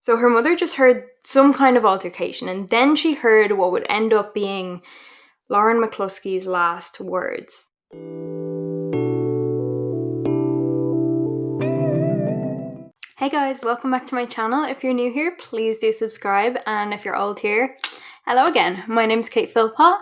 So her mother just heard some kind of altercation, and then she heard what would end up being Lauren Mccluskey's last words. Hey guys, welcome back to my channel. If you're new here, please do subscribe, and if you're old here, hello again. My name's Kate Philpott.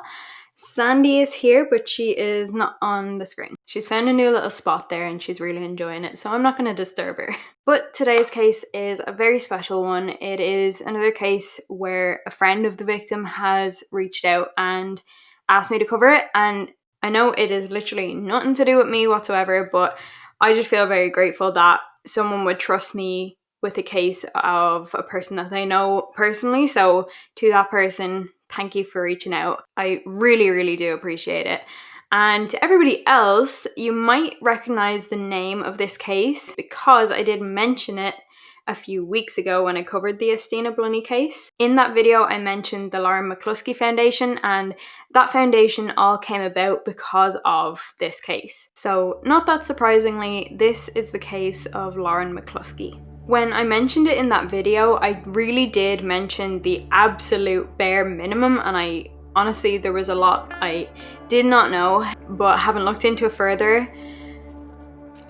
Sandy is here, but she is not on the screen. She's found a new little spot there and she's really enjoying it, so I'm not going to disturb her. But today's case is a very special one. It is another case where a friend of the victim has reached out and asked me to cover it, and I know it is literally nothing to do with me whatsoever, but I just feel very grateful that someone would trust me with a case of a person that they know personally. So to that person, thank you for reaching out. I really, really do appreciate it. And to everybody else, you might recognize the name of this case because I did mention it a few weeks ago when I covered the Estina Blunny case. In that video, I mentioned the Lauren Mccluskey Foundation, and that foundation all came about because of this case. So not that surprisingly, this is the case of Lauren Mccluskey. When I mentioned it in that video, I really did mention the absolute bare minimum, and honestly, there was a lot I did not know, but haven't looked into it further.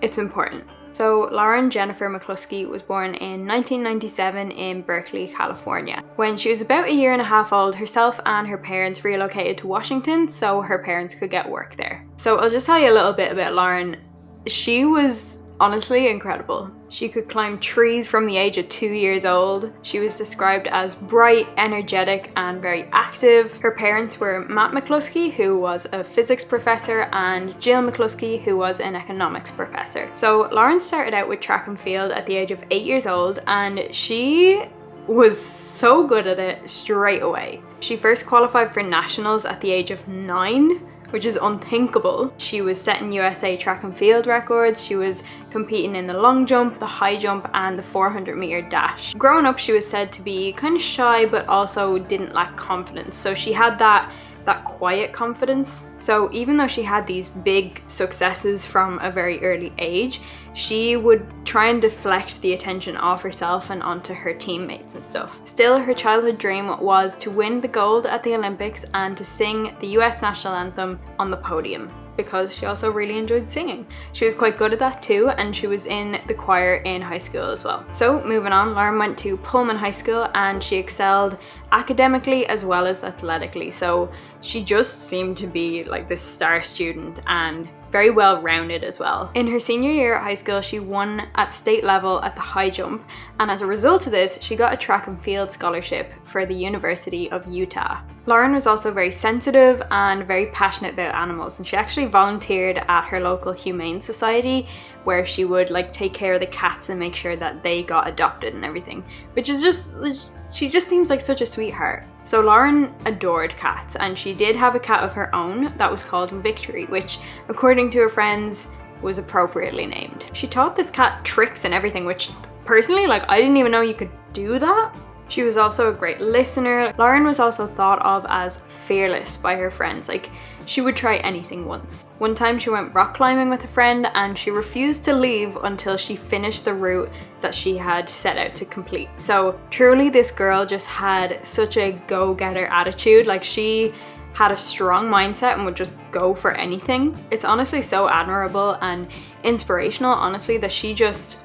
It's important. So Lauren Jennifer Mccluskey was born in 1997 in Berkeley, California. When she was about a year and a half old, herself and her parents relocated to Washington so her parents could get work there. So I'll just tell you a little bit about Lauren. She was honestly incredible. She could climb trees from the age of 2 years old. She was described as bright, energetic, and very active. Her parents were Matt Mccluskey, who was a physics professor, and Jill Mccluskey, who was an economics professor. So Lauren started out with track and field at the age of 8 years old, and she was so good at it straight away. She first qualified for nationals at the age of 9, which is unthinkable. She was setting USA track and field records. She was competing in the long jump, the high jump, and the 400-meter dash. Growing up, she was said to be kind of shy, but also didn't lack confidence. So she had that quiet confidence. So even though she had these big successes from a very early age, she would try and deflect the attention off herself and onto her teammates and stuff. Still, her childhood dream was to win the gold at the Olympics and to sing the US national anthem on the podium, because she also really enjoyed singing. She was quite good at that too, and she was in the choir in high school as well. So moving on, Lauren went to Pullman High School and she excelled academically as well as athletically. So she just seemed to be like this star student and very well rounded as well. In her senior year at high school, she won at state level at the high jump, and as a result of this, she got a track and field scholarship for the University of Utah. Lauren was also very sensitive and very passionate about animals, and she actually volunteered at her local humane society where she would take care of the cats and make sure that they got adopted and everything, which is she just seems like such a sweetheart. So Lauren adored cats, and she did have a cat of her own that was called Victory, which according to her friends was appropriately named. She taught this cat tricks and everything, which personally, I didn't even know you could do that. She was also a great listener. Lauren was also thought of as fearless by her friends. She would try anything once. One time she went rock climbing with a friend and she refused to leave until she finished the route that she had set out to complete. So truly, this girl just had such a go-getter attitude. She had a strong mindset and would just go for anything. It's honestly so admirable and inspirational, honestly, that she just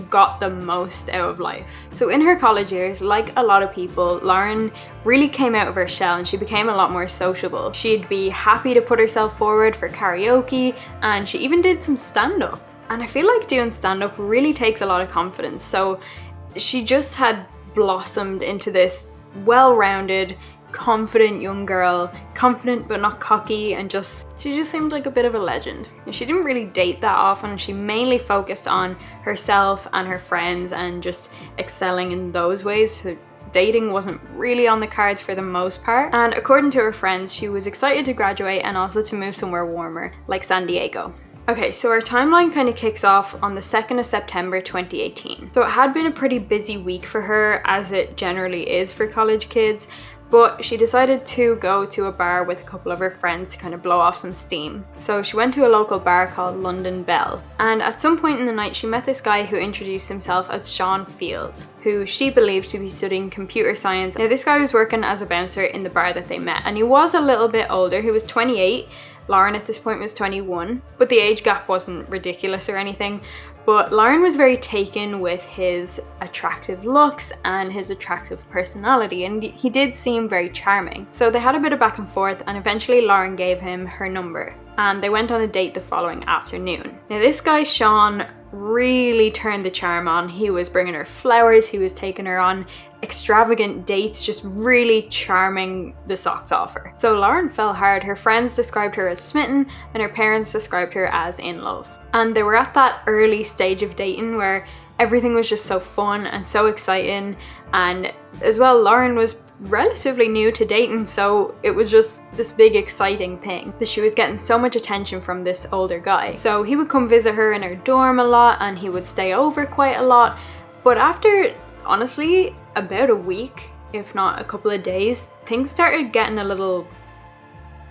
got the most out of life. So in her college years, like a lot of people, Lauren really came out of her shell and she became a lot more sociable. She'd be happy to put herself forward for karaoke, and she even did some stand-up. And I feel like doing stand-up really takes a lot of confidence. So she just had blossomed into this well-rounded, confident young girl, confident but not cocky, and she just seemed like a bit of a legend. And she didn't really date that often. She mainly focused on herself and her friends and just excelling in those ways. So dating wasn't really on the cards for the most part. And according to her friends, she was excited to graduate and also to move somewhere warmer, like San Diego. Okay, so our timeline kind of kicks off on the 2nd of September 2018. So it had been a pretty busy week for her, as it generally is for college kids. but she decided to go to a bar with a couple of her friends to kind of blow off some steam. So she went to a local bar called London Bell, and at some point in the night she met this guy who introduced himself as Shawn Fields, who she believed to be studying computer science. Now this guy was working as a bouncer in the bar that they met, and he was a little bit older. He was 28, Lauren at this point was 21, but the age gap wasn't ridiculous or anything. But Lauren was very taken with his attractive looks and his attractive personality, and he did seem very charming. So they had a bit of back and forth, and eventually Lauren gave him her number, and they went on a date the following afternoon. Now this guy Shawn really turned the charm on. He was bringing her flowers, he was taking her on extravagant dates, just really charming the socks off her. So Lauren fell hard. Her friends described her as smitten, and her parents described her as in love. And they were at that early stage of dating where everything was just so fun and so exciting, and as well Lauren was relatively new to dating, so it was just this big exciting thing that she was getting so much attention from this older guy. So he would come visit her in her dorm a lot, and he would stay over quite a lot. But after, honestly, about a week, if not a couple of days, things started getting a little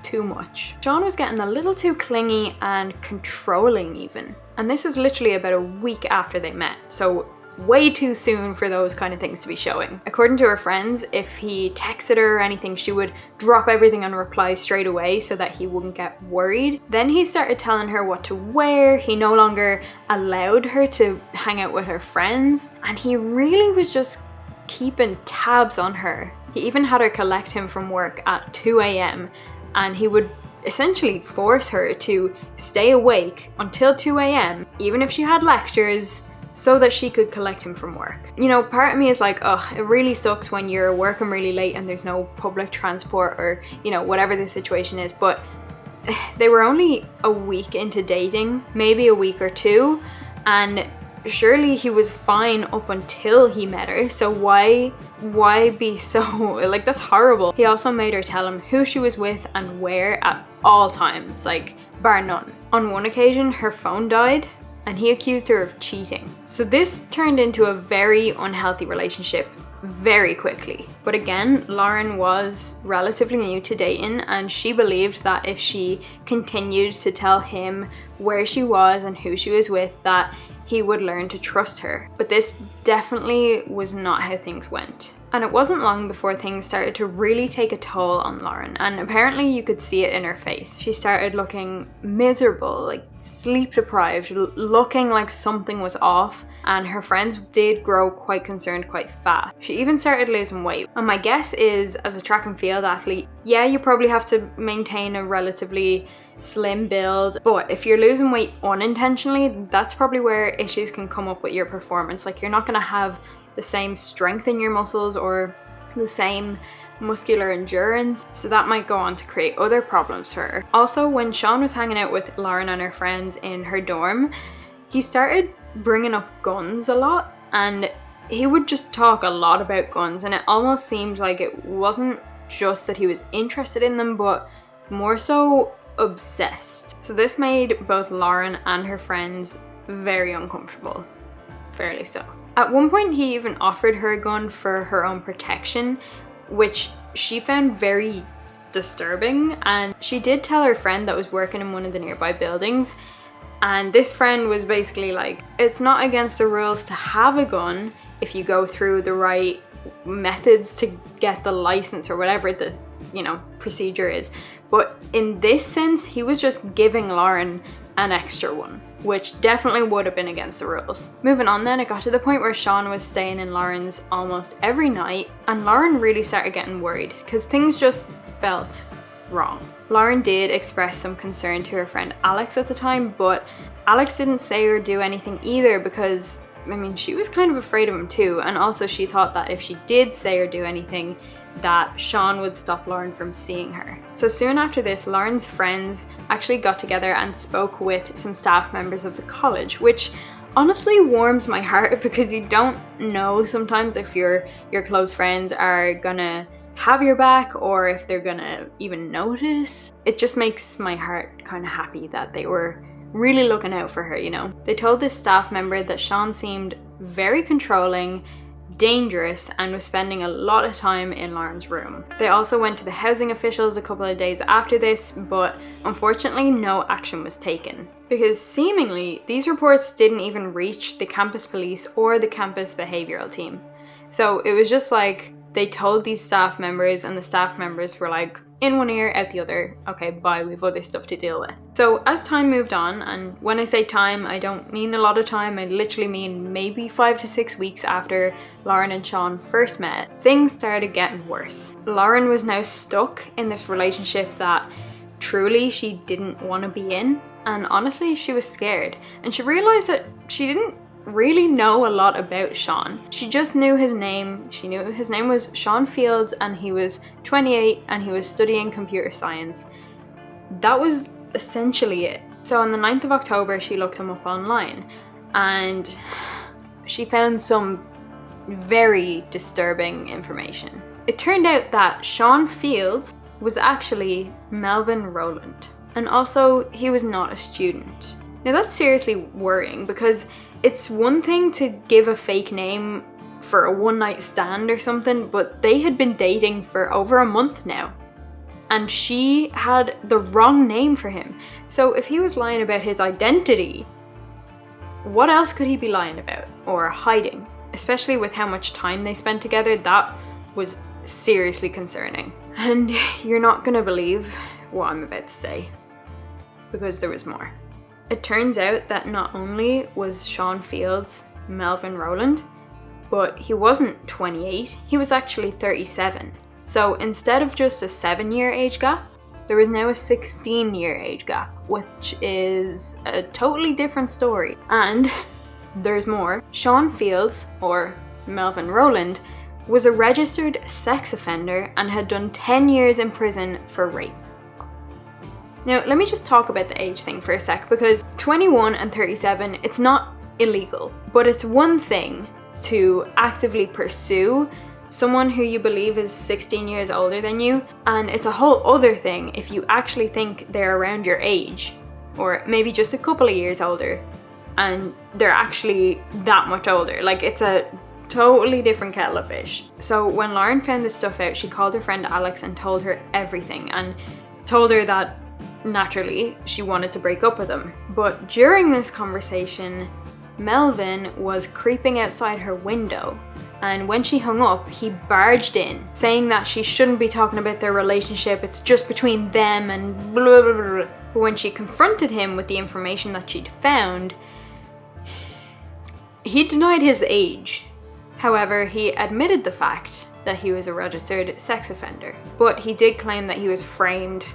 too much. Shawn was getting a little too clingy and controlling even. And this was literally about a week after they met, so way too soon for those kind of things to be showing. According to her friends, if he texted her or anything, she would drop everything and reply straight away so that he wouldn't get worried. Then he started telling her what to wear. He no longer allowed her to hang out with her friends, and he really was just keeping tabs on her. He even had her collect him from work at 2 a.m. and he would essentially force her to stay awake until 2 a.m. even if she had lectures, so that she could collect him from work. You know, part of me is like, oh, it really sucks when you're working really late and there's no public transport, or, you know, whatever the situation is, but they were only a week into dating, maybe a week or two, and surely he was fine up until he met her, so why be so, like, that's horrible. He also made her tell him who she was with and where at all times, like, bar none. On one occasion, her phone died, and he accused her of cheating. So this turned into a very unhealthy relationship very quickly. But again, Lauren was relatively new to dating, and she believed that if she continued to tell him where she was and who she was with, that he would learn to trust her. But this definitely was not how things went. And it wasn't long before things started to really take a toll on Lauren, and apparently you could see it in her face. She started looking miserable, like sleep deprived, looking like something was off, and her friends did grow quite concerned quite fast. She even started losing weight. And my guess is, as a track and field athlete, yeah, you probably have to maintain a relatively slim build, but if you're losing weight unintentionally, that's probably where issues can come up with your performance. Like, you're not going to have the same strength in your muscles or the same muscular endurance, so that might go on to create other problems for her. Also, when Shawn was hanging out with Lauren and her friends in her dorm, he started bringing up guns a lot, and he would just talk a lot about guns, and it almost seemed like it wasn't just that he was interested in them, but more so obsessed. So this made both Lauren and her friends very uncomfortable, fairly so. At one point, he even offered her a gun for her own protection, which she found very disturbing, and she did tell her friend that was working in one of the nearby buildings, and this friend was basically like, it's not against the rules to have a gun if you go through the right methods to get the license or whatever the, you know, procedure is. But in this sense, he was just giving Lauren an extra one, which definitely would have been against the rules. Moving on then, it got to the point where Shawn was staying in Lauren's almost every night, and Lauren really started getting worried because things just felt wrong. Lauren did express some concern to her friend Alex at the time, but Alex didn't say or do anything either because, I mean, she was kind of afraid of him too, and also she thought that if she did say or do anything, that Shawn would stop Lauren from seeing her. So soon after this, Lauren's friends actually got together and spoke with some staff members of the college, which honestly warms my heart because you don't know sometimes if your close friends are gonna have your back or if they're gonna even notice. It just makes my heart kind of happy that they were really looking out for her, you know. They told this staff member that Shawn seemed very controlling, dangerous and was spending a lot of time in Lauren's room. They also went to the housing officials a couple of days after this, but unfortunately no action was taken, because seemingly these reports didn't even reach the campus police or the campus behavioral team. So it was just like they told these staff members, and the staff members were like, in one ear, out the other, okay, bye, we've other stuff to deal with. So as time moved on, and when I say time, I don't mean a lot of time, I literally mean maybe 5 to 6 weeks after Lauren and Shawn first met, things started getting worse. Lauren was now stuck in this relationship that truly she didn't want to be in, and honestly, she was scared, and she realized that she didn't really know a lot about Shawn. She just knew his name. She knew his name was Shawn Fields, and he was 28 and he was studying computer science. That was essentially it. So on the 9th of October, she looked him up online and she found some very disturbing information. It turned out that Shawn Fields was actually Melvin Rowland, and also he was not a student. Now that's seriously worrying, because it's one thing to give a fake name for a one-night stand or something, but they had been dating for over a month now, and she had the wrong name for him. So if he was lying about his identity, what else could he be lying about or hiding? Especially with how much time they spent together, that was seriously concerning. And you're not gonna believe what I'm about to say, because there was more. It turns out that not only was Shawn Fields Melvin Rowland, but he wasn't 28, he was actually 37. So instead of just a 7-year age gap, there was now a 16-year age gap, which is a totally different story. And there's more. Shawn Fields, or Melvin Rowland, was a registered sex offender and had done 10 years in prison for rape. Now, let me just talk about the age thing for a sec, because 21 and 37, it's not illegal, but it's one thing to actively pursue someone who you believe is 16 years older than you, and it's a whole other thing if you actually think they're around your age, or maybe just a couple of years older, and they're actually that much older. Like, it's a totally different kettle of fish. So when Lauren found this stuff out, she called her friend Alex and told her everything, and told her that naturally she wanted to break up with him. But during this conversation, Melvin was creeping outside her window, and when she hung up, he barged in, saying that she shouldn't be talking about their relationship, it's just between them and blah blah blah. But when she confronted him with the information that she'd found, he denied his age. However, he admitted the fact that he was a registered sex offender, but he did claim that he was framed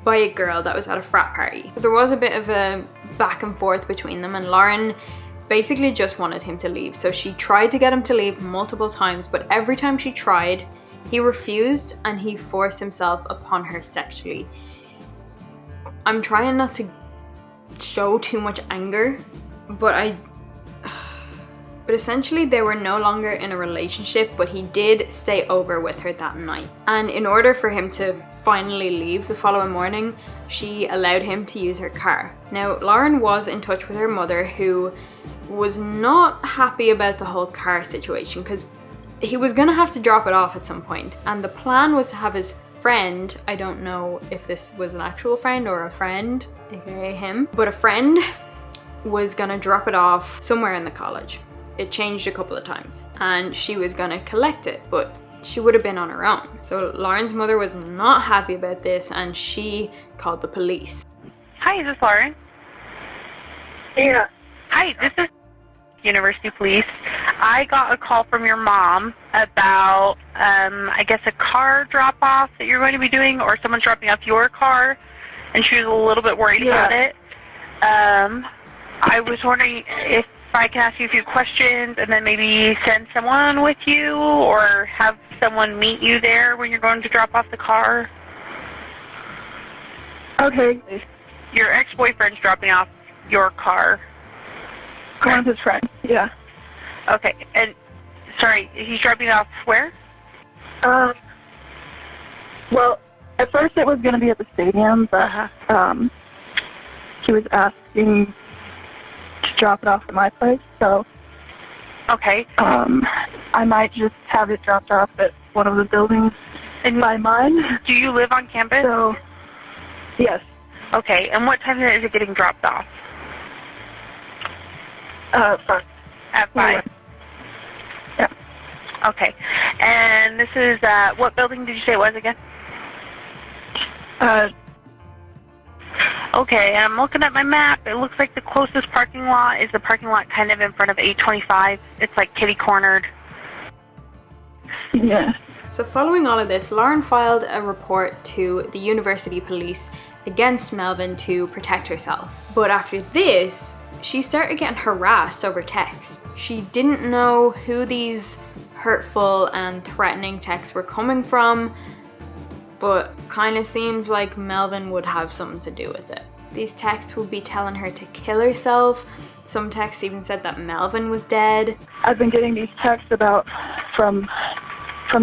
by a girl that was at a frat party. So there was a bit of a back and forth between them, and Lauren basically just wanted him to leave. So she tried to get him to leave multiple times, but every time she tried, he refused and he forced himself upon her sexually. I'm trying not to show too much anger, but essentially they were no longer in a relationship, but he did stay over with her that night. And in order for him to finally leave the following morning, she allowed him to use her car. Now, Lauren was in touch with her mother, who was not happy about the whole car situation, because he was gonna have to drop it off at some point. And the plan was to have his friend, I don't know if this was an actual friend or a friend, aka him, but a friend was gonna drop it off somewhere in the college. It changed a couple of times, and she was gonna collect it, but she would have been on her own. So Lauren's mother was not happy about this, and she called the police. Hi, is this Lauren? Yeah. Hi, this is University Police. I got a call from your mom about, I guess, a car drop-off that you're going to be doing, or someone's dropping off your car, and she was a little bit worried about it. I was wondering if I can ask you a few questions and then maybe send someone with you, or have someone meet you there when you're going to drop off the car. Okay. Your ex-boyfriend's dropping off your car. One of his friends, yeah. Okay, and sorry, he's dropping off where? Well, at first it was going to be at the stadium, but he was asking to drop it off at my place, so Okay. I might just have it dropped off at one of the buildings And by mine. do you live on campus? So, yes. Okay, and what time is it getting dropped off? 5. At 5? Yeah. Okay. And this is, what building did you say it was again? Okay, I'm looking at my map. It looks like the closest parking lot is the parking lot kind of in front of 825. It's like kitty-cornered. Yeah. So following all of this, Lauren filed a report to the university police against Melvin to protect herself. But after this, she started getting harassed over text. She didn't know who these hurtful and threatening texts were coming from, but kind of seems like Melvin would have something to do with it. These texts would be telling her to kill herself. Some texts even said that Melvin was dead. I've been getting these texts from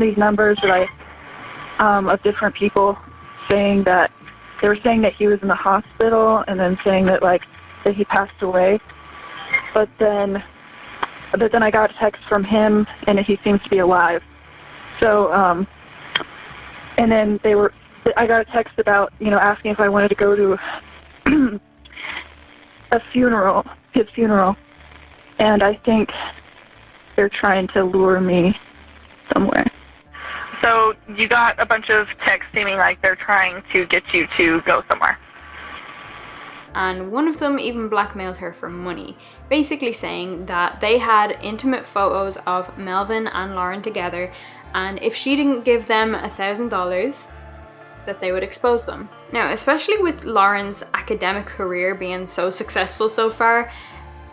these numbers that of different people saying that they were saying that he was in the hospital and then saying that that he passed away. But then I got a text from him and he seems to be alive. So and then I got a text about, asking if I wanted to go to his funeral, and I think they're trying to lure me somewhere. So you got a bunch of texts seeming like they're trying to get you to go somewhere. And one of them even blackmailed her for money, basically saying that they had intimate photos of Melvin and Lauren together, and if she didn't give them $1,000, that they would expose them. Now, especially with Lauren's academic career being so successful so far,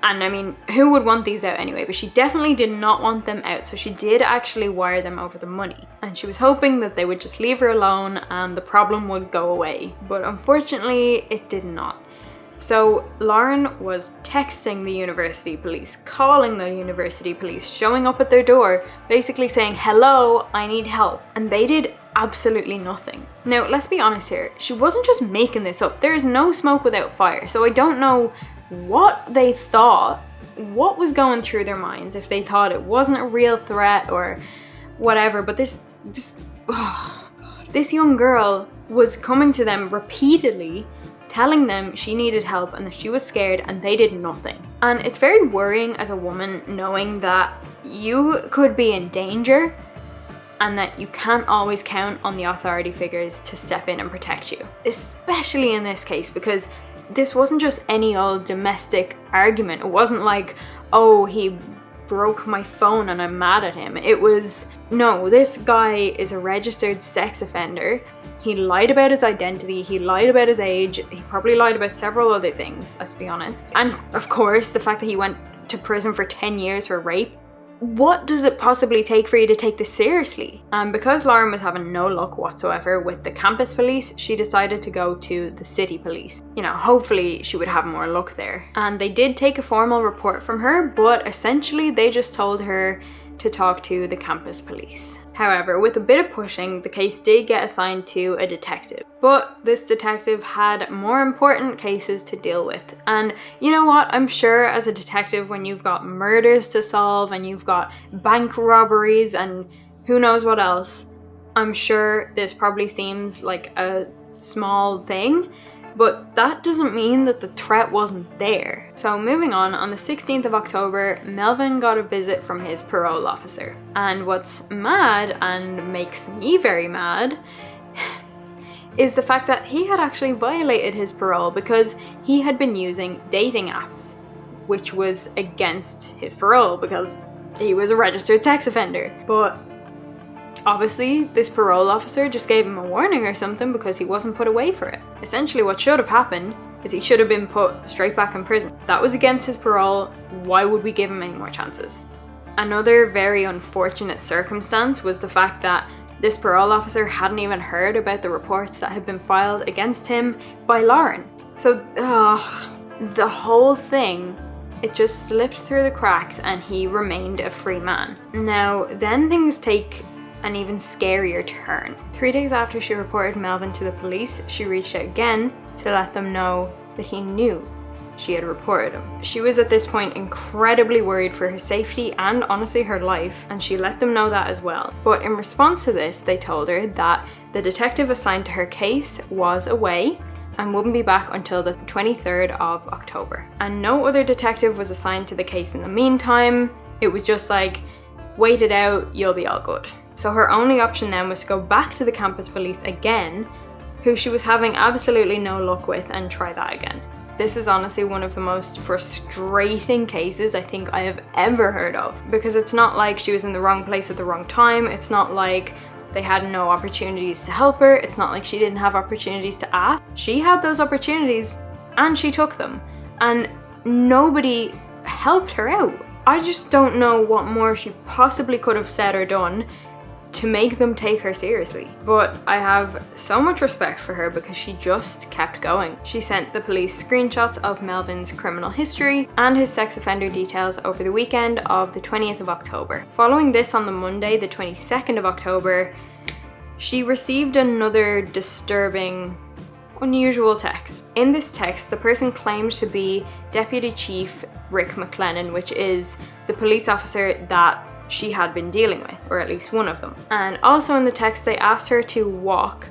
and I mean, who would want these out anyway? But she definitely did not want them out, so she did actually wire them over the money. And she was hoping that they would just leave her alone and the problem would go away. But unfortunately, it did not. So Lauren was texting the university police, calling the university police, showing up at their door, basically saying, "Hello, I need help." And they did absolutely nothing. Now, let's be honest here. She wasn't just making this up. There is no smoke without fire. So I don't know what they thought, what was going through their minds, if they thought it wasn't a real threat or whatever. But this young girl was coming to them repeatedly, telling them she needed help and that she was scared, and they did nothing. And it's very worrying as a woman knowing that you could be in danger and that you can't always count on the authority figures to step in and protect you. Especially in this case, because this wasn't just any old domestic argument. It wasn't like, oh, he broke my phone and I'm mad at him. It was, no, this guy is a registered sex offender. He lied about his identity, he lied about his age, he probably lied about several other things, let's be honest. And of course, the fact that he went to prison for 10 years for rape. What does it possibly take for you to take this seriously? And because Lauren was having no luck whatsoever with the campus police, she decided to go to the city police. Hopefully she would have more luck there. And they did take a formal report from her, but essentially they just told her to talk to the campus police. However, with a bit of pushing, the case did get assigned to a detective. But this detective had more important cases to deal with. And you know what? I'm sure as a detective, when you've got murders to solve and you've got bank robberies and who knows what else, I'm sure this probably seems like a small thing. But that doesn't mean that the threat wasn't there. So moving on the 16th of October, Melvin got a visit from his parole officer. And what's mad, and makes me very mad, is the fact that he had actually violated his parole because he had been using dating apps, which was against his parole because he was a registered sex offender. But obviously, this parole officer just gave him a warning or something because he wasn't put away for it. Essentially, what should have happened is he should have been put straight back in prison. That was against his parole. Why would we give him any more chances? Another very unfortunate circumstance was the fact that this parole officer hadn't even heard about the reports that had been filed against him by Lauren. So, the whole thing, it just slipped through the cracks and he remained a free man. Now, then things take an even scarier turn. 3 days after she reported Melvin to the police, she reached out again to let them know that he knew she had reported him. She was at this point incredibly worried for her safety and honestly her life, and she let them know that as well. But in response to this, they told her that the detective assigned to her case was away and wouldn't be back until the 23rd of October. And no other detective was assigned to the case in the meantime. It was just like, wait it out, you'll be all good. So her only option then was to go back to the campus police again, who she was having absolutely no luck with, and try that again. This is honestly one of the most frustrating cases I think I have ever heard of, because it's not like she was in the wrong place at the wrong time. It's not like they had no opportunities to help her. It's not like she didn't have opportunities to ask. She had those opportunities and she took them, and nobody helped her out. I just don't know what more she possibly could have said or done to make them take her seriously. But I have so much respect for her because she just kept going. She sent the police screenshots of Melvin's criminal history and his sex offender details over the weekend of the 20th of October. Following this, on the Monday, the 22nd of October, she received another disturbing, unusual text. In this text, the person claimed to be Deputy Chief Rick McLennan, which is the police officer that she had been dealing with, or at least one of them. And also in the text, they asked her to walk,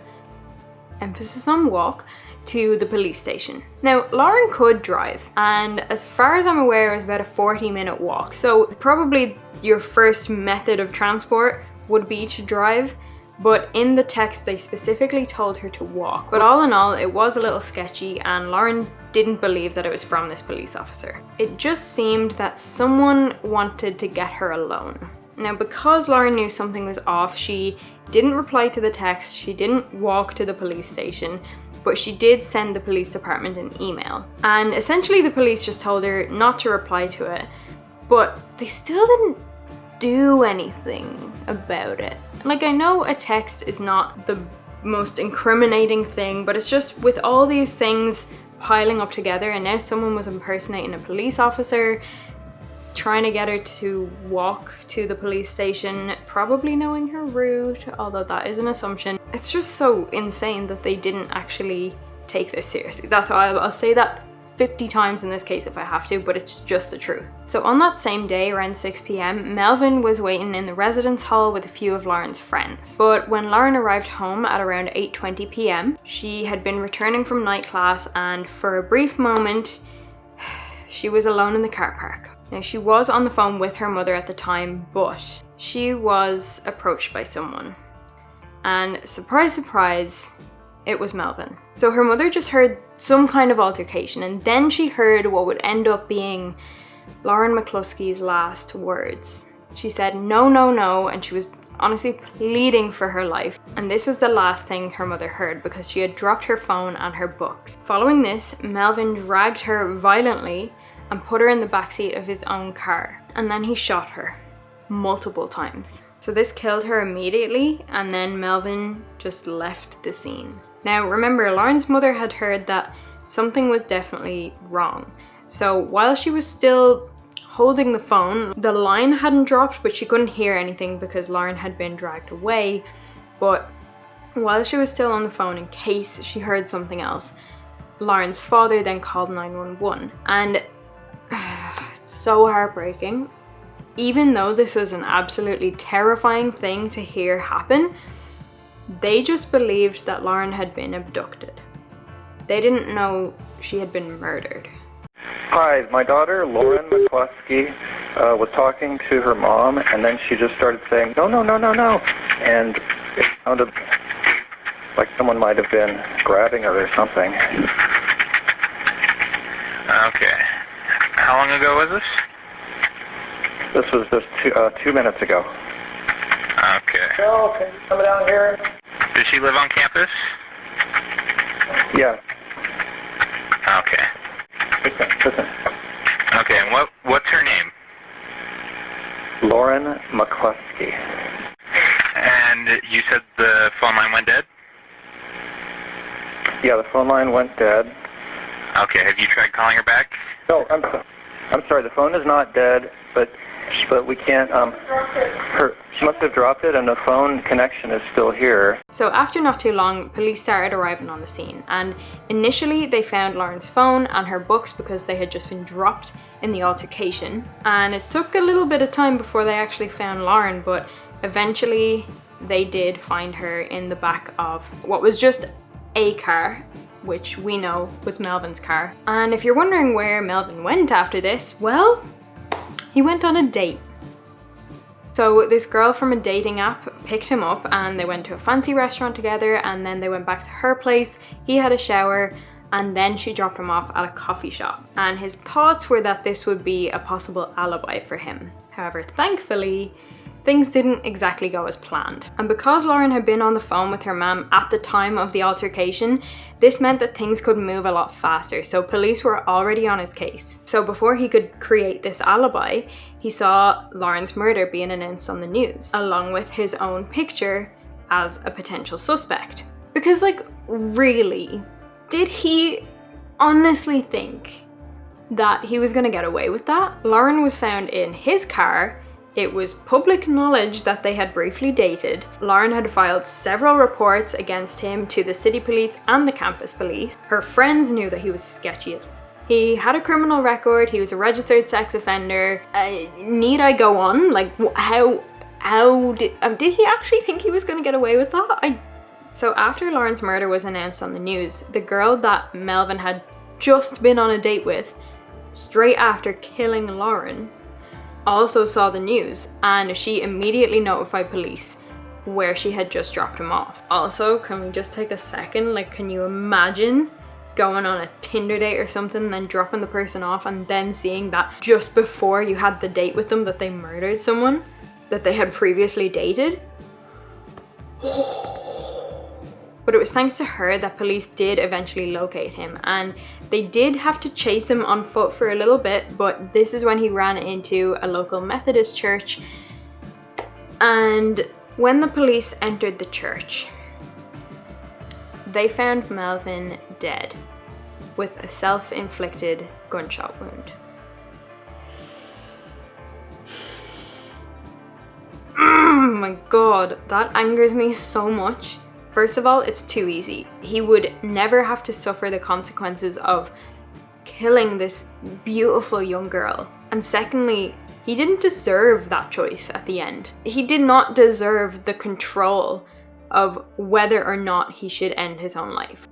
emphasis on walk, to the police station. Now, Lauren could drive, and as far as I'm aware, it was about a 40-minute walk. So probably your first method of transport would be to drive, but in the text they specifically told her to walk. But all in all, it was a little sketchy, and Lauren didn't believe that it was from this police officer. It just seemed that someone wanted to get her alone. Now, because Lauren knew something was off, she didn't reply to the text, she didn't walk to the police station, but she did send the police department an email. And essentially the police just told her not to reply to it, but they still didn't do anything about it. Like, I know a text is not the most incriminating thing, but it's just with all these things piling up together, and now someone was impersonating a police officer, trying to get her to walk to the police station, probably knowing her route, although that is an assumption. It's just so insane that they didn't actually take this seriously. That's why I'll say that 50 times in this case if I have to, but it's just the truth. So on that same day, around 6 p.m, Melvin was waiting in the residence hall with a few of Lauren's friends. But when Lauren arrived home at around 8:20 p.m, she had been returning from night class, and for a brief moment, she was alone in the car park. Now, she was on the phone with her mother at the time, but she was approached by someone. And surprise, surprise, it was Melvin. So her mother just heard some kind of altercation, and then she heard what would end up being Lauren Mccluskey's last words. She said, "No, no, no," and she was honestly pleading for her life. And this was the last thing her mother heard, because she had dropped her phone and her books. Following this, Melvin dragged her violently and put her in the backseat of his own car. And then he shot her multiple times. So this killed her immediately, and then Melvin just left the scene. Now remember, Lauren's mother had heard that something was definitely wrong. So while she was still holding the phone, the line hadn't dropped, but she couldn't hear anything because Lauren had been dragged away. But while she was still on the phone, in case she heard something else, Lauren's father then called 911. And it's so heartbreaking. Even though this was an absolutely terrifying thing to hear happen, they just believed that Lauren had been abducted. They didn't know she had been murdered. Hi, my daughter Lauren Mccluskey was talking to her mom, and then she just started saying, "No, no, no, no, no," and it sounded like someone might have been grabbing her or something. Okay. How long ago was this? This was just 2 minutes ago. Okay. Phil, can you come down here? Did she live on campus? Yeah. Okay. Listen. Okay, and what's her name? Lauren Mccluskey. And you said the phone line went dead? Yeah, the phone line went dead. Okay, have you tried calling her back? No, I'm sorry. The phone is not dead, but we can't. She must have dropped it and the phone connection is still here. So after not too long, police started arriving on the scene, and initially they found Lauren's phone and her books because they had just been dropped in the altercation. And it took a little bit of time before they actually found Lauren, but eventually they did find her in the back of what was just a car, which we know was Melvin's car. And if you're wondering where Melvin went after this, well, he went on a date. So this girl from a dating app picked him up and they went to a fancy restaurant together, and then they went back to her place. He had a shower and then she dropped him off at a coffee shop. And his thoughts were that this would be a possible alibi for him. However, thankfully, things didn't exactly go as planned. And because Lauren had been on the phone with her mum at the time of the altercation, this meant that things could move a lot faster, so police were already on his case. So before he could create this alibi, he saw Lauren's murder being announced on the news, along with his own picture as a potential suspect. Because, like, really, did he honestly think that he was gonna get away with that? Lauren was found in his car. It was public knowledge that they had briefly dated. Lauren had filed several reports against him to the city police and the campus police. Her friends knew that he was sketchy as he had a criminal record, he was a registered sex offender. Need I go on? Like, how did he actually think he was gonna get away with that? So after Lauren's murder was announced on the news, the girl that Melvin had just been on a date with, straight after killing Lauren, also saw the news, and she immediately notified police where she had just dropped him off. Also, can we just take a second? Like, can you imagine going on a Tinder date or something, then dropping the person off and then seeing that just before you had the date with them that they murdered someone that they had previously dated? But it was thanks to her that police did eventually locate him, and they did have to chase him on foot for a little bit, but this is when he ran into a local Methodist church. And when the police entered the church, they found Melvin dead with a self-inflicted gunshot wound. Oh my god, that angers me so much. First of all, it's too easy. He would never have to suffer the consequences of killing this beautiful young girl. And secondly, he didn't deserve that choice at the end. He did not deserve the control of whether or not he should end his own life.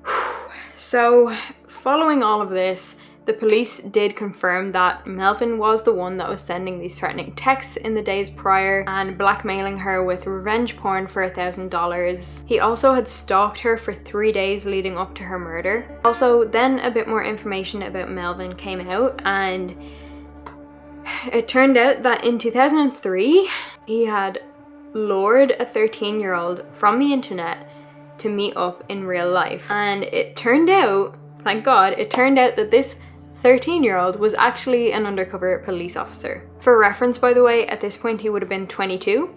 So, following all of this, the police did confirm that Melvin was the one that was sending these threatening texts in the days prior and blackmailing her with revenge porn for $1,000. He also had stalked her for 3 days leading up to her murder. Also, then a bit more information about Melvin came out, and it turned out that in 2003, he had lured a 13-year-old from the internet to meet up in real life. And it turned out, thank God, it turned out that this 13-year-old was actually an undercover police officer. For reference, by the way, at this point he would have been 22,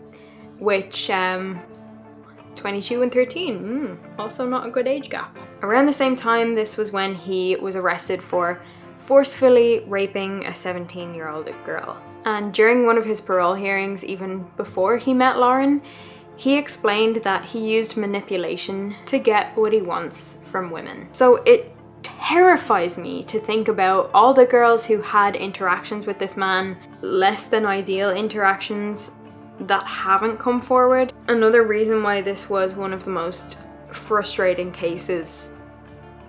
which 22 and 13, also not a good age gap. Around the same time, this was when he was arrested for forcefully raping a 17-year-old girl. And during one of his parole hearings, even before he met Lauren, he explained that he used manipulation to get what he wants from women. So it terrifies me to think about all the girls who had interactions with this man, less than ideal interactions, that haven't come forward. Another reason why this was one of the most frustrating cases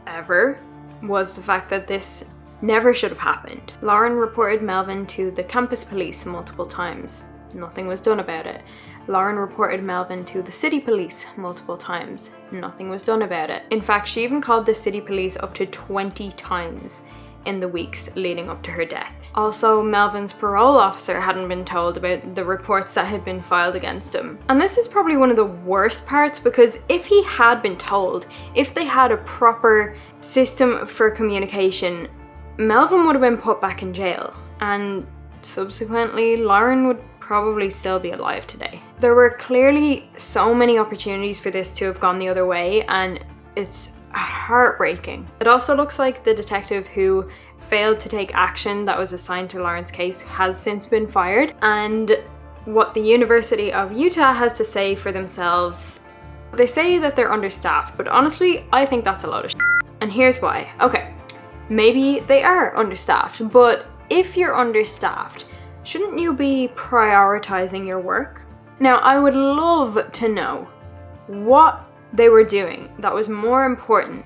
ever was the fact that this never should have happened. Lauren reported Melvin to the campus police multiple times. Nothing was done about it. Lauren reported Melvin to the city police multiple times. Nothing was done about it. In fact, she even called the city police up to 20 times in the weeks leading up to her death. Also, Melvin's parole officer hadn't been told about the reports that had been filed against him. And this is probably one of the worst parts, because if he had been told, if they had a proper system for communication, Melvin would have been put back in jail, and subsequently Lauren would probably still be alive today. There were clearly so many opportunities for this to have gone the other way, and it's heartbreaking. It also looks like the detective who failed to take action that was assigned to Lauren's case has since been fired, and what the University of Utah has to say for themselves. They say that they're understaffed, but honestly, I think that's a load of shit. And here's why. Okay, maybe they are understaffed, but if you're understaffed, shouldn't you be prioritizing your work? Now, I would love to know what they were doing that was more important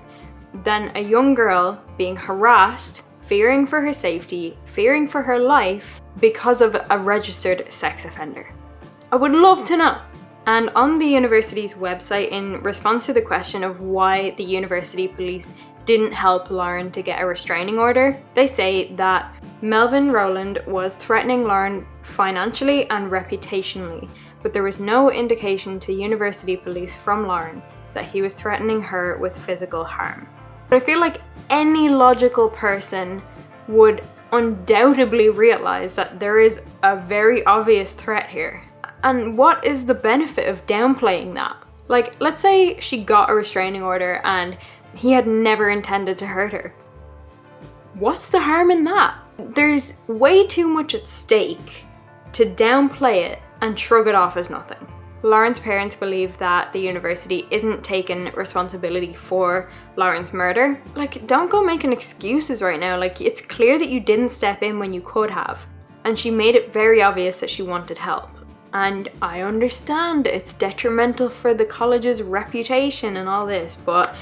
than a young girl being harassed, fearing for her safety, fearing for her life because of a registered sex offender. I would love to know. And on the university's website, in response to the question of why the university police didn't help Lauren to get a restraining order, they say that Melvin Rowland was threatening Lauren financially and reputationally, but there was no indication to university police from Lauren that he was threatening her with physical harm. But I feel like any logical person would undoubtedly realize that there is a very obvious threat here. And what is the benefit of downplaying that? Like, let's say she got a restraining order and he had never intended to hurt her. What's the harm in that? There's way too much at stake to downplay it and shrug it off as nothing. Lauren's parents believe that the university isn't taking responsibility for Lauren's murder. Like, don't go making excuses right now. Like, it's clear that you didn't step in when you could have. And she made it very obvious that she wanted help. And I understand it's detrimental for the college's reputation and all this, but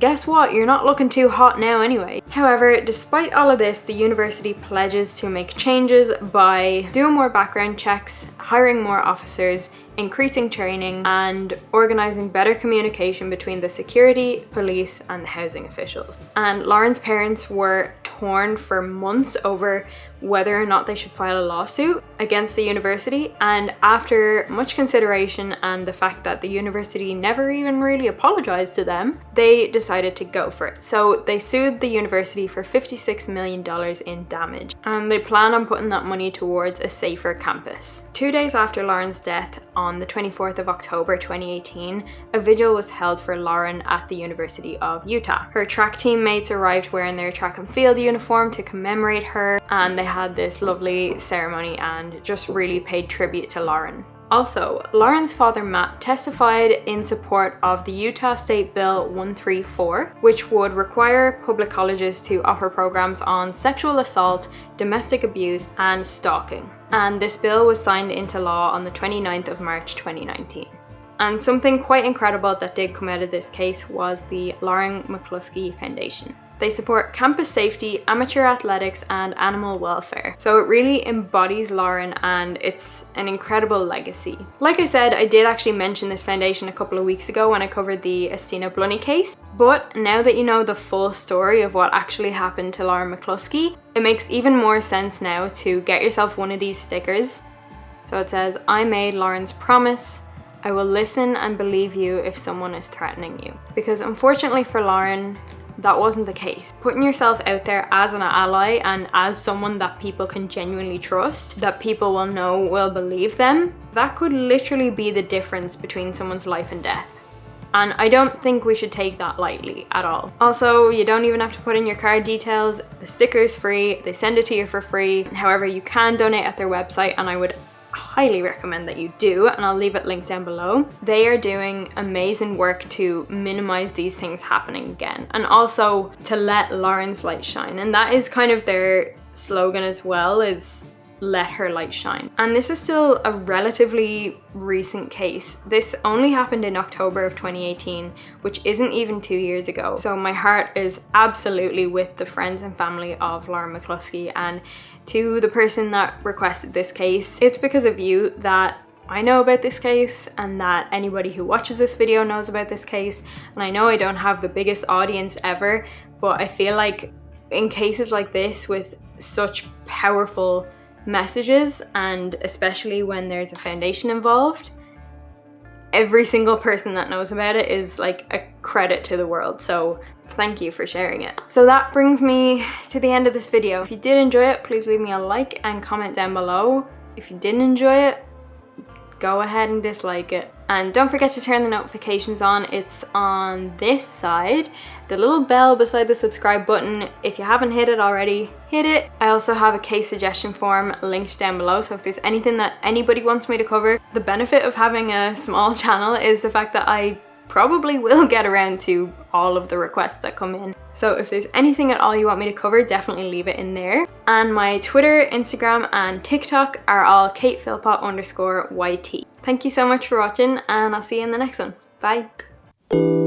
guess what? You're not looking too hot now anyway. However, despite all of this, the university pledges to make changes by doing more background checks, hiring more officers, increasing training, and organising better communication between the security, police, and the housing officials. And Lauren's parents were torn for months over whether or not they should file a lawsuit against the university, and after much consideration and the fact that the university never even really apologized to them, they decided to go for it. So they sued the university for $56 million in damage, and they plan on putting that money towards a safer campus. 2 days after Lauren's death, on the 24th of October 2018, a vigil was held for Lauren at the University of Utah. Her track teammates arrived wearing their track and field uniform to commemorate her, and they had this lovely ceremony and just really paid tribute to Lauren. Also, Lauren's father Matt testified in support of the Utah State Bill 134, which would require public colleges to offer programs on sexual assault, domestic abuse, and stalking. And this bill was signed into law on the 29th of March 2019. And something quite incredible that did come out of this case was the Lauren Mccluskey Foundation. They support campus safety, amateur athletics, and animal welfare. So it really embodies Lauren, and it's an incredible legacy. Like I said, I did actually mention this foundation a couple of weeks ago when I covered the Estina Blunny case. But now that you know the full story of what actually happened to Lauren Mccluskey, it makes even more sense now to get yourself one of these stickers. So it says, "I made Lauren's promise. I will listen and believe you if someone is threatening you." Because unfortunately for Lauren, that wasn't the case. Putting yourself out there as an ally and as someone that people can genuinely trust, that people will know will believe them, that could literally be the difference between someone's life and death. And I don't think we should take that lightly at all. Also, you don't even have to put in your card details. The sticker is free. They send it to you for free. However, you can donate at their website, and I would highly recommend that you do, and I'll leave it linked down below. They are doing amazing work to minimize these things happening again, and also to let Lauren's light shine. And that is kind of their slogan as well, is let her light shine. And this is still a relatively recent case. This only happened in October of 2018, which isn't even 2 years ago. So my heart is absolutely with the friends and family of Lauren Mccluskey, and to the person that requested this case, it's because of you that I know about this case, and that anybody who watches this video knows about this case. And I know I don't have the biggest audience ever, but I feel like in cases like this with such powerful messages, and especially when there's a foundation involved, every single person that knows about it is like a credit to the world. So thank you for sharing it. So that brings me to the end of this video. If you did enjoy it, please leave me a like and comment down below. If you didn't enjoy it, go ahead and dislike it. And don't forget to turn the notifications on. It's on this side, the little bell beside the subscribe button. If you haven't hit it already, hit it. I also have a case suggestion form linked down below, so if there's anything that anybody wants me to cover. The benefit of having a small channel is the fact that I probably will get around to all of the requests that come in. So if there's anything at all you want me to cover, definitely leave it in there. And my Twitter, Instagram and TikTok are all katephilpott_YT. Thank you so much for watching, and I'll see you in the next one. Bye.